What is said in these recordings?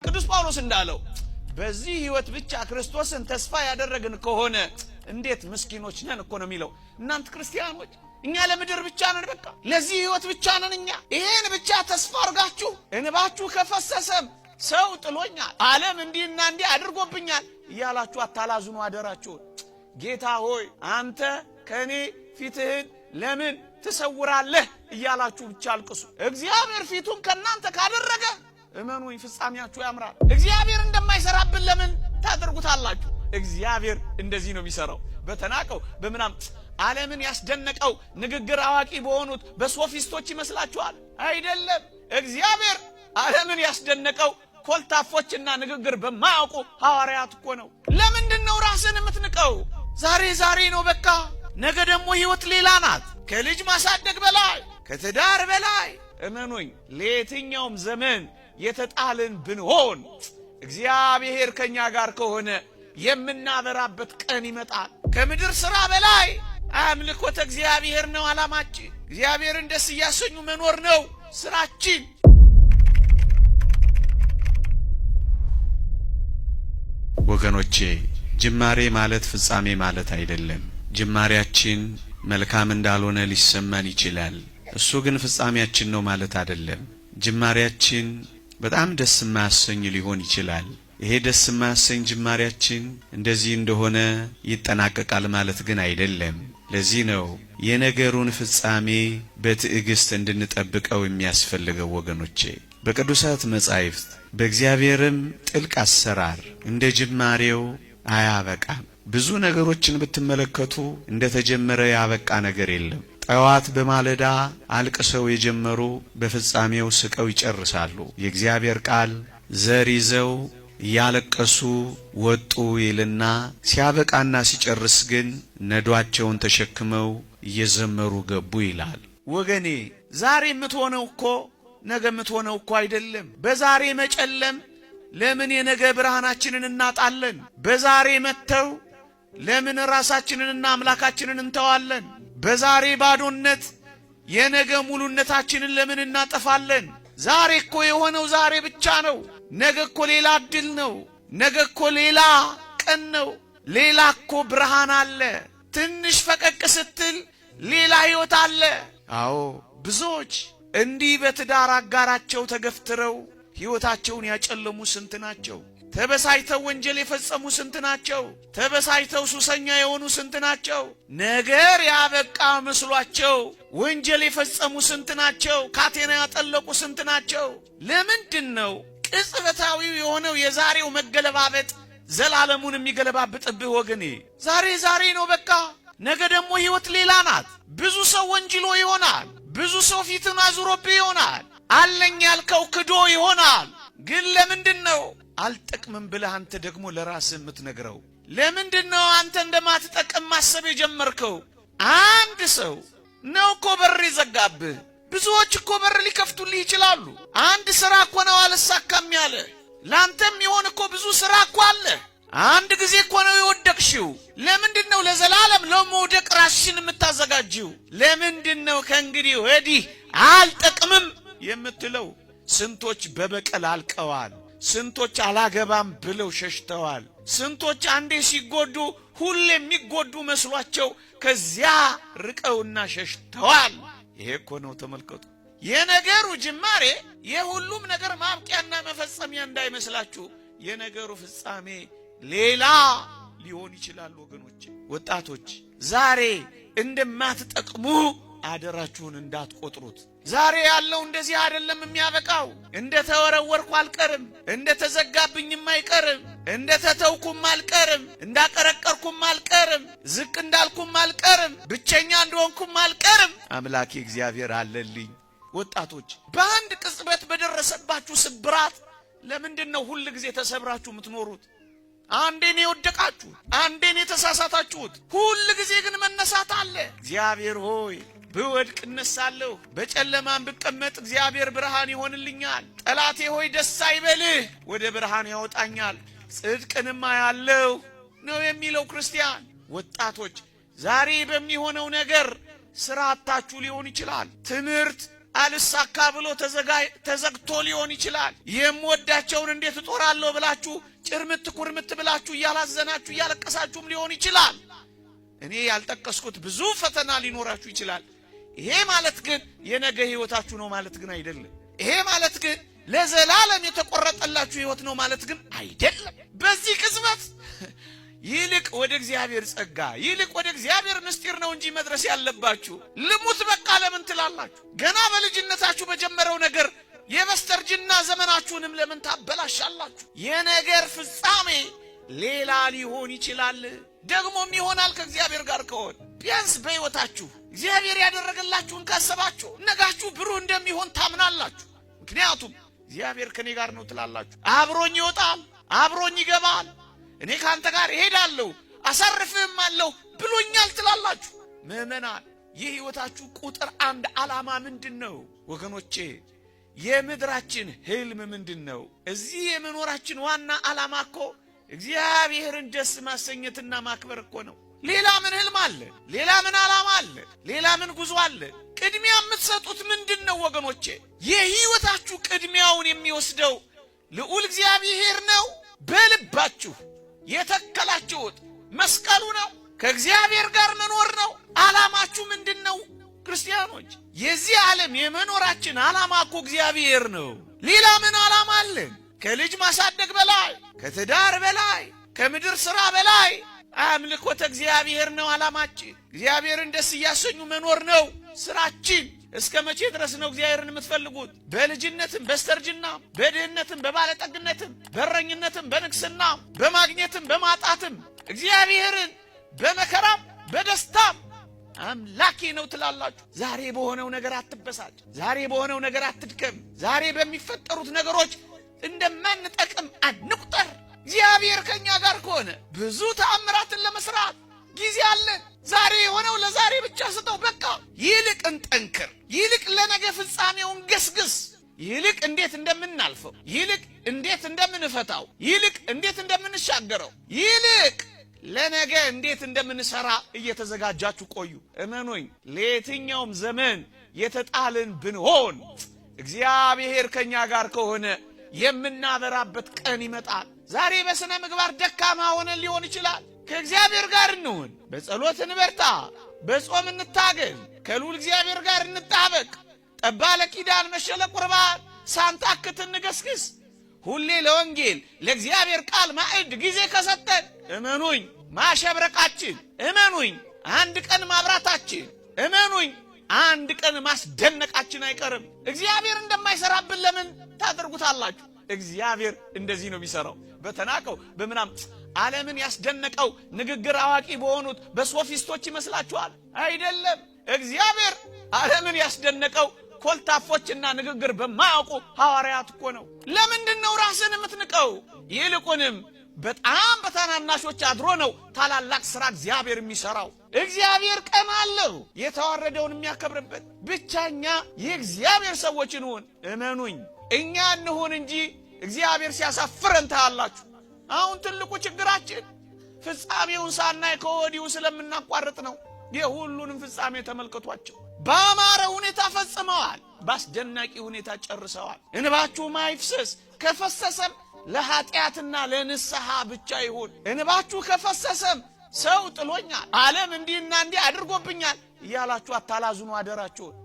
ቅዱስ ጳውሎስ እንዳለው በዚህ ህይወት ብቻ ክርስቶስን ተስፋ ያደረግን ከሆነ እንዴት ምስኪኖች ነን እኮ ነው የሚለው። እናንተ ክርስቲያኖች እኛ ለምድር ብቻ ነን፣ በቃ ለዚህ ህይወት ብቻ ነን። እኛ ይሄን ብቻ ተስፋ አርጋችሁ እንባችሁ ከፈሰሰም ሰው ጥሎኛል፣ ዓለም እንዲህና እንዲህ አድርጎብኛል እያላችሁ አታላዝኑ አደራችሁ። ጌታ ሆይ አንተ ከኔ ፊትህን ለምን ትሰውራለህ እያላችሁ ብቻ አልቅሱ። እግዚአብሔር ፊቱን ከናንተ ካደረገ እመኑኝ ፍጻሜያችሁ ያምራል። እግዚአብሔር እንደማይሰራብን ለምን ታደርጉታላችሁ? እግዚአብሔር እንደዚህ ነው የሚሰራው። በተናቀው በመናም ዓለምን ያስደነቀው ንግግር አዋቂ በሆኑት በሶፊስቶች ይመስላችኋል? አይደለም። እግዚአብሔር ዓለምን ያስደነቀው ኮልታፎችና ንግግር በማያውቁ ሐዋርያት እኮ ነው። ለምንድን ነው ራስን የምትንቀው? ዛሬ ዛሬ ነው በቃ። ነገ ደግሞ ህይወት ሌላ ናት። ከልጅ ማሳደግ በላይ ከትዳር በላይ እመኑኝ ለየትኛውም ዘመን የተጣልን ብንሆን እግዚአብሔር ከኛ ጋር ከሆነ የምናበራበት ቀን ይመጣል። ከምድር ሥራ በላይ አምልኮተ እግዚአብሔር ነው ዓላማችን። እግዚአብሔርን ደስ እያሰኙ መኖር ነው ስራችን። ወገኖቼ ጅማሬ ማለት ፍጻሜ ማለት አይደለም። ጅማሬያችን መልካም እንዳልሆነ ሊሰማን ይችላል። እሱ ግን ፍጻሜያችን ነው ማለት አይደለም። ጅማሬያችን በጣም ደስ የማያሰኝ ሊሆን ይችላል። ይሄ ደስ የማያሰኝ ጅማሬያችን እንደዚህ እንደሆነ ይጠናቀቃል ማለት ግን አይደለም። ለዚህ ነው የነገሩን ፍጻሜ በትዕግስት እንድንጠብቀው የሚያስፈልገው ወገኖቼ። በቅዱሳት መጻሕፍት በእግዚአብሔርም ጥልቅ አሰራር እንደ ጅማሬው አያበቃም። ብዙ ነገሮችን ብትመለከቱ እንደተጀመረ ያበቃ ነገር የለም። ጠዋት በማለዳ አልቅሰው የጀመሩ በፍጻሜው ስቀው ይጨርሳሉ። የእግዚአብሔር ቃል ዘር ይዘው እያለቀሱ ወጡ ይልና ሲያበቃና ሲጨርስ ግን ነዷቸውን ተሸክመው እየዘመሩ ገቡ ይላል። ወገኔ ዛሬ የምትሆነው እኮ ነገ የምትሆነው እኮ አይደለም። በዛሬ መጨለም ለምን የነገ ብርሃናችንን እናጣለን? በዛሬ መተው ለምን ራሳችንንና አምላካችንን እንተዋለን? በዛሬ ባዶነት የነገ ሙሉነታችንን ለምን እናጠፋለን? ዛሬ እኮ የሆነው ዛሬ ብቻ ነው። ነገ እኮ ሌላ እድል ነው። ነገ እኮ ሌላ ቀን ነው። ሌላ እኮ ብርሃን አለ። ትንሽ ፈቀቅ ስትል ሌላ ሕይወት አለ። አዎ ብዙዎች እንዲህ በትዳር አጋራቸው ተገፍትረው ሕይወታቸውን ያጨለሙ ስንት ናቸው? ተበሳይተው ወንጀል የፈጸሙ ስንት ናቸው? ተበሳይተው ሱሰኛ የሆኑ ስንት ናቸው? ነገር ያበቃ መስሏቸው ወንጀል የፈጸሙ ስንት ናቸው? ካቴና ያጠለቁ ስንት ናቸው? ለምንድን ነው ቅጽበታዊው የሆነው የዛሬው መገለባበጥ ዘላለሙን የሚገለባብጥብህ? ወገኔ ዛሬ ዛሬ ነው በቃ። ነገ ደግሞ ሕይወት ሌላ ናት። ብዙ ሰው ወንጅሎ ይሆናል። ብዙ ሰው ፊትን አዙሮብህ ይሆናል። አለኝ ያልከው ክዶ ይሆናል። ግን ለምንድን ነው አልጠቅምም ብለህ አንተ ደግሞ ለራስህ የምትነግረው? ለምንድን ነው አንተ እንደማትጠቅም ማሰብ የጀመርከው? አንድ ሰው ነው እኮ በር ይዘጋብህ። ብዙዎች እኮ በር ሊከፍቱልህ ይችላሉ። አንድ ሥራ እኮ ነው አልሳካም ያለ። ላንተም ይሆን እኮ ብዙ ሥራ እኮ አለ። አንድ ጊዜ እኮ ነው የወደቅሽው። ለምንድን ነው ለዘላለም ለመውደቅ ራስሽን የምታዘጋጅው? ለምንድን ነው ከእንግዲህ ወዲህ አልጠቅምም የምትለው? ስንቶች በበቀል አልቀዋል። ስንቶች አላገባም ብለው ሸሽተዋል። ስንቶች አንዴ ሲጎዱ ሁሌ የሚጎዱ መስሏቸው ከዚያ ርቀውና ሸሽተዋል። ይሄ እኮ ነው ተመልከቱ። የነገሩ ጅማሬ የሁሉም ነገር ማብቂያና መፈጸሚያ እንዳይመስላችሁ። የነገሩ ፍጻሜ ሌላ ሊሆን ይችላል። ወገኖች ወጣቶች ዛሬ እንደማትጠቅሙ አደራችሁን እንዳትቆጥሩት። ዛሬ ያለው እንደዚህ አይደለም የሚያበቃው። እንደ ተወረወርኩ አልቀርም፣ እንደ ተዘጋብኝም አይቀርም፣ እንደ ተተውኩም አልቀርም፣ እንዳቀረቀርኩም አልቀርም፣ ዝቅ እንዳልኩም አልቀርም፣ ብቸኛ እንደሆንኩም አልቀርም። አምላኬ እግዚአብሔር አለልኝ። ወጣቶች በአንድ ቅጽበት በደረሰባችሁ ስብራት ለምንድን ነው ሁል ጊዜ ተሰብራችሁ የምትኖሩት? አንዴን የወደቃችሁት፣ አንዴን የተሳሳታችሁት፣ ሁል ጊዜ ግን መነሳት አለ። እግዚአብሔር ሆይ ብወድቅ እነሳለሁ፣ በጨለማም ብቀመጥ እግዚአብሔር ብርሃን ይሆንልኛል። ጠላቴ ሆይ ደስ አይበልህ፣ ወደ ብርሃን ያወጣኛል፣ ጽድቅንማ ያለው ነው የሚለው ክርስቲያን። ወጣቶች ዛሬ በሚሆነው ነገር ሥራ አጣችሁ ሊሆን ይችላል። ትምህርት አልሳካ ብሎ ተዘግቶ ሊሆን ይችላል። የምወዳቸውን እንዴት እጦራለሁ ብላችሁ ጭርምት ኩርምት ብላችሁ እያላዘናችሁ እያለቀሳችሁም ሊሆን ይችላል። እኔ ያልጠቀስኩት ብዙ ፈተና ሊኖራችሁ ይችላል። ይሄ ማለት ግን የነገ ህይወታችሁ ነው ማለት ግን አይደለም። ይሄ ማለት ግን ለዘላለም የተቆረጠላችሁ ህይወት ነው ማለት ግን አይደለም። በዚህ ቅጽበት ይልቅ ወደ እግዚአብሔር ጸጋ ይልቅ ወደ እግዚአብሔር ምስጢር ነው እንጂ መድረስ ያለባችሁ ልሙት በቃ ለምን ትላላችሁ? ገና በልጅነታችሁ በጀመረው ነገር የበስተርጅና ዘመናችሁንም ለምን ታበላሻላችሁ? የነገር ፍጻሜ ሌላ ሊሆን ይችላል። ደግሞም ይሆናል ከእግዚአብሔር ጋር ከሆነ ቢያንስ በሕይወታችሁ እግዚአብሔር ያደረገላችሁን ካሰባችሁ ነጋችሁ ብሩህ እንደሚሆን ታምናላችሁ። ምክንያቱም እግዚአብሔር ከኔ ጋር ነው ትላላችሁ። አብሮኝ ይወጣል፣ አብሮኝ ይገባል፣ እኔ ካንተ ጋር እሄዳለሁ አሳርፍህም አለሁ ብሎኛል ትላላችሁ። ምእመናን የሕይወታችሁ ቁጥር አንድ ዓላማ ምንድነው? ወገኖቼ የምድራችን ህልም ምንድነው? እዚህ የመኖራችን ዋና ዓላማ እኮ እግዚአብሔርን ደስ ማሰኘትና ማክበር እኮ ነው። ሌላ ምን ህልም አለ? ሌላ ምን ዓላማ አለ? ሌላ ምን ጉዞ አለ? ቅድሚያ የምትሰጡት ምንድነው? ወገኖቼ የሕይወታችሁ ቅድሚያውን የሚወስደው ልዑል እግዚአብሔር ነው። በልባችሁ የተከላችሁት መስቀሉ ነው። ከእግዚአብሔር ጋር መኖር ነው። ዓላማችሁ ምንድነው? ክርስቲያኖች የዚህ ዓለም የመኖራችን ዓላማ እኮ እግዚአብሔር ነው። ሌላ ምን ዓላማ አለን? ከልጅ ማሳደግ በላይ፣ ከትዳር በላይ፣ ከምድር ሥራ በላይ አምልኮተ እግዚአብሔር ነው ዓላማችን። እግዚአብሔርን ደስ እያሰኙ መኖር ነው ሥራችን። እስከ መቼ ድረስ ነው እግዚአብሔርን የምትፈልጉት? በልጅነትም በስተርጅናም በድህነትም በባለጠግነትም በረኝነትም በንግስናም በማግኘትም በማጣትም እግዚአብሔርን በመከራም በደስታም አምላኬ ነው ትላላችሁ። ዛሬ በሆነው ነገር አትበሳጭ። ዛሬ በሆነው ነገር አትድከም። ዛሬ በሚፈጠሩት ነገሮች እንደማንጠቅም አንቁጠር። እግዚአብሔር ከኛ ጋር ከሆነ ብዙ ተአምራትን ለመስራት ጊዜ አለን። ዛሬ የሆነው ለዛሬ ብቻ ስጠው በቃ። ይልቅ እንጠንክር። ይልቅ ለነገ ፍጻሜውን ገስግስ። ይልቅ እንዴት እንደምናልፈው፣ ይልቅ እንዴት እንደምንፈታው፣ ይልቅ እንዴት እንደምንሻገረው፣ ይልቅ ለነገ እንዴት እንደምንሰራ እየተዘጋጃችሁ ቆዩ። እመኑኝ ለየትኛውም ዘመን የተጣልን ብንሆን እግዚአብሔር ከኛ ጋር ከሆነ የምናበራበት ቀን ይመጣል። ዛሬ በስነ ምግባር ደካማ ሆነን ሊሆን ይችላል። ከእግዚአብሔር ጋር እንሁን፣ በጸሎት እንበርታ፣ በጾም እንታገል፣ ከልዑል እግዚአብሔር ጋር እንጣበቅ። ጠባ ለኪዳን መሸለ ቁርባን ሳንታክት እንገስግስ። ሁሌ ለወንጌል ለእግዚአብሔር ቃል ማዕድ ጊዜ ከሰጠን እመኑኝ ማሸብረቃችን፣ እመኑኝ አንድ ቀን ማብራታችን፣ እመኑኝ አንድ ቀን ማስደነቃችን አይቀርም። እግዚአብሔር እንደማይሰራብን ለምን ታደርጉታላችሁ? እግዚአብሔር እንደዚህ ነው የሚሰራው። በተናቀው በምናም ዓለምን ያስደነቀው ንግግር አዋቂ በሆኑት በሶፊስቶች ይመስላችኋል? አይደለም። እግዚአብሔር ዓለምን ያስደነቀው ኮልታፎችና ንግግር በማያውቁ ሐዋርያት እኮ ነው። ለምንድን ነው ራስን የምትንቀው? ይልቁንም በጣም በታናናሾች አድሮ ነው ታላላቅ ሥራ እግዚአብሔር የሚሰራው። እግዚአብሔር ቀን አለው የተዋረደውን የሚያከብርበት። ብቻኛ የእግዚአብሔር ሰዎች እንሁን። እመኑኝ እኛ እንሁን እንጂ እግዚአብሔር ሲያሳፍረን ታያላችሁ። አሁን ትልቁ ችግራችን ፍጻሜውን ሳናይ ከወዲሁ ስለምናቋርጥ ነው። የሁሉንም ፍጻሜ ተመልከቷቸው። በአማረ ሁኔታ ፈጽመዋል፣ በአስደናቂ ሁኔታ ጨርሰዋል። እንባችሁም አይፍሰስ፣ ከፈሰሰም ለኃጢአትና ለንስሐ ብቻ ይሁን። እንባችሁ ከፈሰሰም ሰው ጥሎኛል፣ ዓለም እንዲህና እንዲህ አድርጎብኛል እያላችሁ አታላዝኑ አደራችሁን።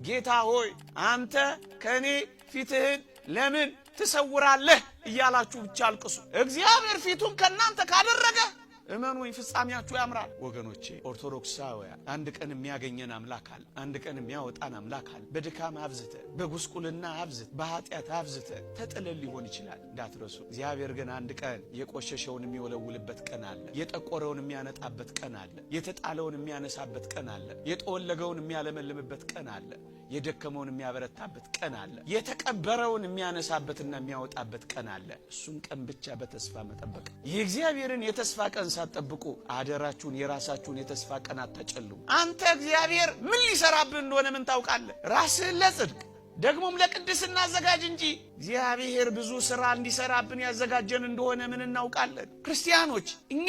ጌታ ሆይ አንተ ከኔ ፊትህን ለምን ትሰውራለህ እያላችሁ ብቻ አልቅሱ። እግዚአብሔር ፊቱን ከናንተ ካደረገ እመኑኝ ፍጻሜያችሁ ያምራል። ወገኖቼ ኦርቶዶክሳውያን አንድ ቀን የሚያገኘን አምላክ አለ። አንድ ቀን የሚያወጣን አምላክ አለ። በድካም አብዝተ፣ በጉስቁልና አብዝተ፣ በኃጢአት አብዝተ ተጥለን ሊሆን ይችላል እንዳትረሱ። እግዚአብሔር ግን አንድ ቀን የቆሸሸውን የሚወለውልበት ቀን አለ። የጠቆረውን የሚያነጣበት ቀን አለ። የተጣለውን የሚያነሳበት ቀን አለ። የጠወለገውን የሚያለመልምበት ቀን አለ። የደከመውን የሚያበረታበት ቀን አለ። የተቀበረውን የሚያነሳበትና የሚያወጣበት ቀን አለ። እሱን ቀን ብቻ በተስፋ መጠበቅ። የእግዚአብሔርን የተስፋ ቀን ሳትጠብቁ አደራችሁን የራሳችሁን የተስፋ ቀን አታጨልሙ። አንተ እግዚአብሔር ምን ሊሰራብህ እንደሆነ ምን ታውቃለህ? ራስህን ለጽድቅ ደግሞም ለቅድስና አዘጋጅ እንጂ እግዚአብሔር ብዙ ሥራ እንዲሰራብን ያዘጋጀን እንደሆነ ምን እናውቃለን? ክርስቲያኖች እኛ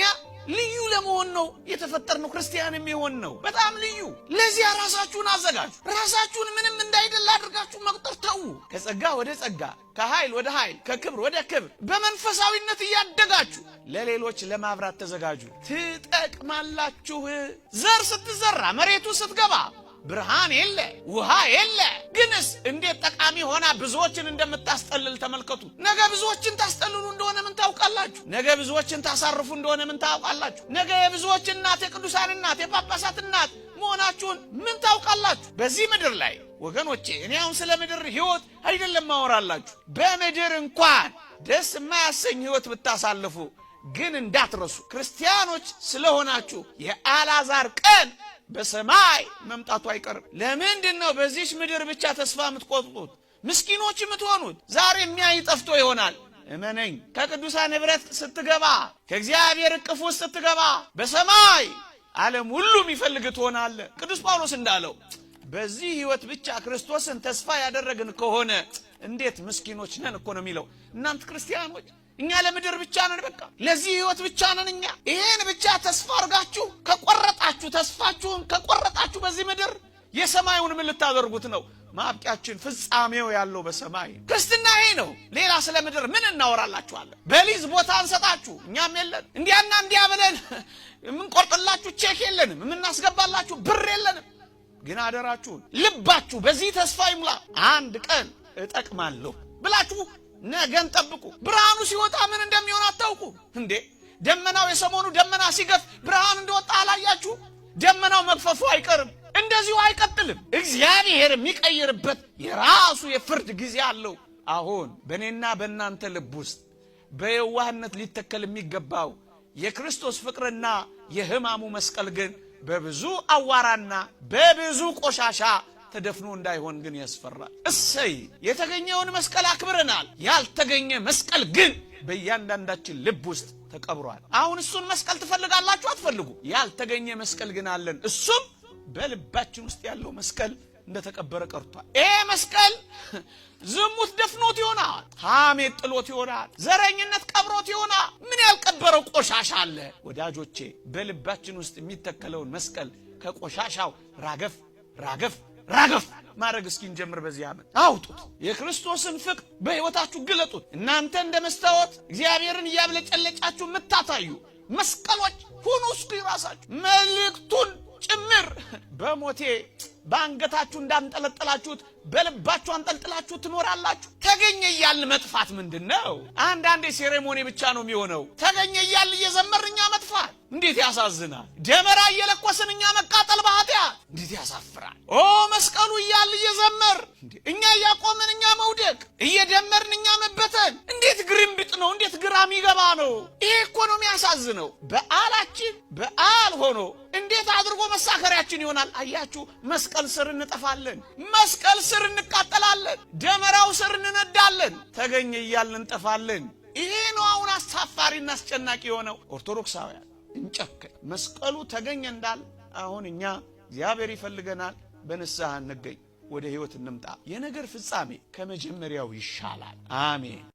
ልዩ ለመሆን ነው የተፈጠርነው። ክርስቲያን የሚሆን ነው በጣም ልዩ። ለዚያ ራሳችሁን አዘጋጁ። ራሳችሁን ምንም እንዳይደለ አድርጋችሁ መቁጠር ተዉ። ከጸጋ ወደ ጸጋ፣ ከኃይል ወደ ኃይል፣ ከክብር ወደ ክብር በመንፈሳዊነት እያደጋችሁ ለሌሎች ለማብራት ተዘጋጁ። ትጠቅማላችሁ። ዘር ስትዘራ መሬቱ ስትገባ ብርሃን የለ ውሃ የለ፣ ግንስ እንዴት ጠቃሚ ሆና ብዙዎችን እንደምታስጠልል ተመልከቱ። ነገ ብዙዎችን ታስጠልሉ እንደሆነ ምን ታውቃላችሁ? ነገ ብዙዎችን ታሳርፉ እንደሆነ ምን ታውቃላችሁ? ነገ የብዙዎች እናት፣ የቅዱሳን እናት፣ የጳጳሳት እናት መሆናችሁን ምን ታውቃላችሁ? በዚህ ምድር ላይ ወገኖቼ፣ እኔ አሁን ስለ ምድር ሕይወት አይደለም ማወራላችሁ። በምድር እንኳን ደስ የማያሰኝ ሕይወት ብታሳልፉ ግን እንዳትረሱ ክርስቲያኖች ስለሆናችሁ የአልዓዛር ቀን በሰማይ መምጣቱ አይቀርም። ለምንድን ነው በዚህች ምድር ብቻ ተስፋ የምትቆጥጡት? ምስኪኖች የምትሆኑት? ዛሬ የሚያይ ጠፍቶ ይሆናል። እመነኝ፣ ከቅዱሳን ኅብረት ስትገባ፣ ከእግዚአብሔር እቅፍ ውስጥ ስትገባ በሰማይ ዓለም ሁሉ የሚፈልግ ትሆናለህ። ቅዱስ ጳውሎስ እንዳለው በዚህ ሕይወት ብቻ ክርስቶስን ተስፋ ያደረግን ከሆነ እንዴት ምስኪኖች ነን እኮ ነው የሚለው። እናንተ ክርስቲያኖች እኛ ለምድር ብቻ ነን፣ በቃ ለዚህ ሕይወት ብቻ ነን። እኛ ይሄን ብቻ ተስፋ አድርጋችሁ ከቆረጣችሁ፣ ተስፋችሁን ከቆረጣችሁ በዚህ ምድር የሰማዩን ምን ልታደርጉት ነው? ማብቂያችን ፍጻሜው ያለው በሰማይ። ክርስትና ይሄ ነው። ሌላ ስለ ምድር ምን እናወራላችኋለን? በሊዝ ቦታ እንሰጣችሁ እኛም የለን፣ እንዲያና እንዲያ ብለን የምንቆርጥላችሁ ቼክ የለንም፣ የምናስገባላችሁ ብር የለንም። ግን አደራችሁን ልባችሁ በዚህ ተስፋ ይሙላ። አንድ ቀን እጠቅማለሁ ብላችሁ ነገን ጠብቁ። ብርሃኑ ሲወጣ ምን እንደሚሆን አታውቁ እንዴ? ደመናው የሰሞኑ ደመና ሲገፍ ብርሃን እንደወጣ አላያችሁ? ደመናው መግፈፉ አይቀርም፣ እንደዚሁ አይቀጥልም። እግዚአብሔር የሚቀይርበት የራሱ የፍርድ ጊዜ አለው። አሁን በእኔና በእናንተ ልብ ውስጥ በየዋህነት ሊተከል የሚገባው የክርስቶስ ፍቅርና የሕማሙ መስቀል ግን በብዙ አዋራና በብዙ ቆሻሻ ተደፍኖ እንዳይሆን ግን ያስፈራል። እሰይ የተገኘውን መስቀል አክብረናል። ያልተገኘ መስቀል ግን በእያንዳንዳችን ልብ ውስጥ ተቀብሯል። አሁን እሱን መስቀል ትፈልጋላችሁ? አትፈልጉ። ያልተገኘ መስቀል ግን አለን። እሱም በልባችን ውስጥ ያለው መስቀል እንደተቀበረ ቀርቷል። ይሄ መስቀል ዝሙት ደፍኖት ይሆናል፣ ሐሜት ጥሎት ይሆናል፣ ዘረኝነት ቀብሮት ይሆናል። ምን ያልቀበረው ቆሻሻ አለ? ወዳጆቼ በልባችን ውስጥ የሚተከለውን መስቀል ከቆሻሻው ራገፍ ራገፍ ራገፍ ማድረግ እስኪንጀምር በዚህ ዓመት አውጡት። የክርስቶስን ፍቅር በሕይወታችሁ ግለጡት። እናንተ እንደ መስታወት እግዚአብሔርን እያብለጨለጫችሁ የምታታዩ መስቀሎች ሁኑ። እስኪ ራሳችሁ መልእክቱን ጭምር በሞቴ በአንገታችሁ እንዳንጠለጠላችሁት በልባችሁ አንጠልጥላችሁ ትኖራላችሁ። ተገኘ እያልን መጥፋት ምንድን ነው? አንዳንዴ ሴሬሞኒ ብቻ ነው የሚሆነው። ተገኘ እያልን እየዘመርን እኛ መጥፋት እንዴት ያሳዝናል! ደመራ እየለኮስን እኛ መቃጠል በኃጢአት እንዴት ያሳፍራል! ኦ መስቀሉ እያልን እየዘመር እኛ እያቆምን እኛ መውደቅ፣ እየደመርን እኛ መበተን እንዴት ግርምብጥ ነው! እንዴት ግራም ይገባ ነው! ይሄ እኮ ነው የሚያሳዝነው። በዓላችን በዓል ሆኖ እንዴት አድርጎ መሳከሪያችን ይሆናል? አያችሁ፣ መስቀል ስር እንጠፋለን፣ መስቀል ስር እንቃጠላለን፣ ደመራው ስር እንነዳለን፣ ተገኘ እያልን እንጠፋለን። ይሄ ነው አሁን አሳፋሪና አስጨናቂ የሆነው። ኦርቶዶክሳውያን እንጨክን። መስቀሉ ተገኘ እንዳል አሁን እኛ እግዚአብሔር ይፈልገናል። በንስሐ እንገኝ፣ ወደ ሕይወት እንምጣ። የነገር ፍጻሜ ከመጀመሪያው ይሻላል። አሜን።